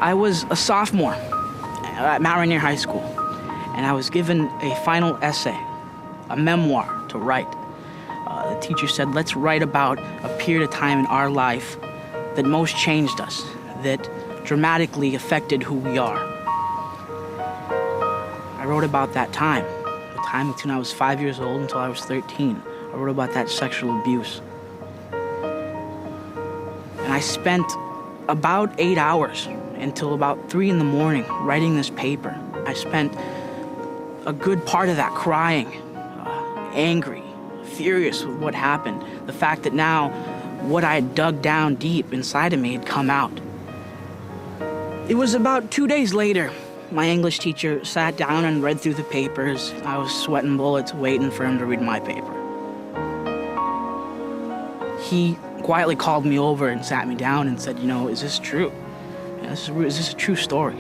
I was a sophomore at Mount Rainier High School, and I was given a final essay, a memoir to write. The teacher said, let's write about a period of time in our life that most changed us, that dramatically affected who we are. I wrote about that time, the time between I was 5 years old until I was 13. I wrote about that sexual abuse. And I spent about 8 hours until about 3 in the morning writing this paper. I spent a good part of that crying, angry, furious with what happened. The fact that now what I had dug down deep inside of me had come out. It was about 2 days later, my English teacher sat down and read through the papers. I was sweating bullets waiting for him to read my paper. He quietly called me over and sat me down and said, is this true? Is this a true story?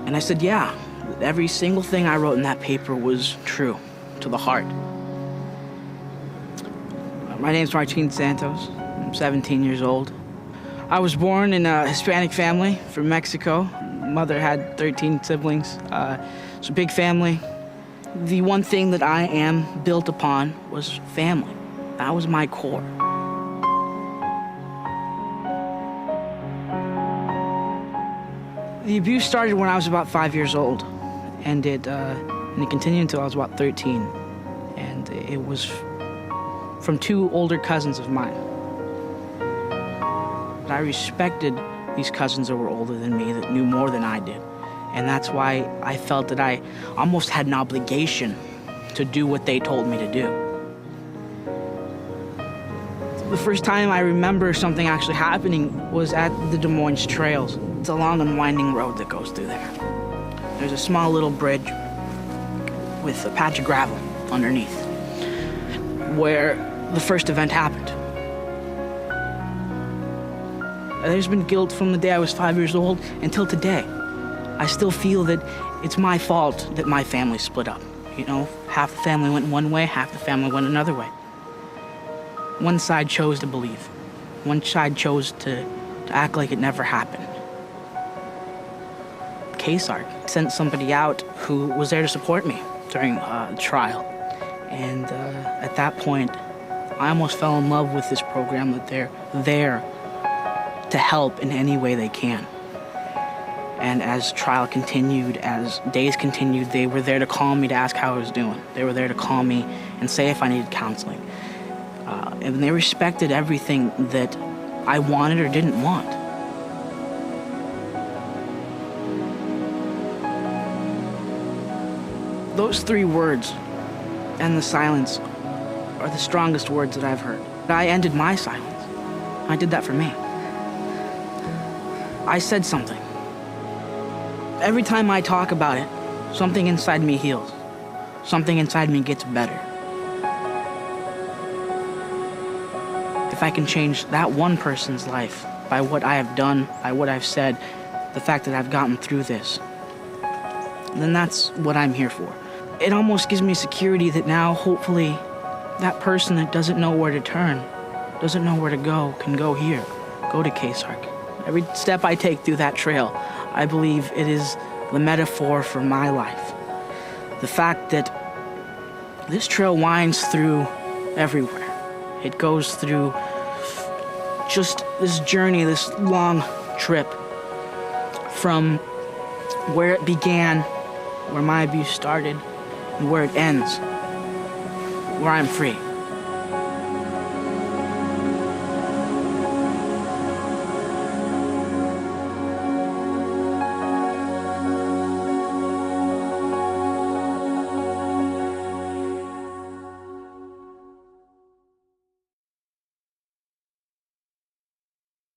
And I said, yeah, every single thing I wrote in that paper was true, to the heart. My name's Martin Santos. I'm 17 years old. I was born in a Hispanic family from Mexico. Mother had 13 siblings. It's a big family. The one thing that I am built upon was family. That was my core. The abuse started when I was about 5 years old, and it continued until I was about 13. And it was from 2 older cousins of mine. I respected these cousins that were older than me, that knew more than I did. And that's why I felt that I almost had an obligation to do what they told me to do. The first time I remember something actually happening was at the Des Moines Trails. It's a long and winding road that goes through there. There's a small little bridge with a patch of gravel underneath where the first event happened. There's been guilt from the day I was 5 years old until today. I still feel that it's my fault that my family split up. Half the family went one way, half the family went another way. One side chose to believe. One side chose to act like it never happened. KSARC sent somebody out who was there to support me during the trial. And at that point, I almost fell in love with this program, that they're there to help in any way they can. And as trial continued, as days continued, they were there to call me to ask how I was doing. They were there to call me and say if I needed counseling. And they respected everything that I wanted or didn't want. Those 3 words and the silence are the strongest words that I've heard. I ended my silence. I did that for me. I said something. Every time I talk about it, something inside me heals. Something inside me gets better. If I can change that one person's life by what I have done, by what I've said, the fact that I've gotten through this, then that's what I'm here for. It almost gives me security that now, hopefully, that person that doesn't know where to turn, doesn't know where to go, can go here, go to KSARC. Every step I take through that trail, I believe it is the metaphor for my life. The fact that this trail winds through everywhere. It goes through just this journey, this long trip from where it began, where my abuse started, and where it ends, where I'm free.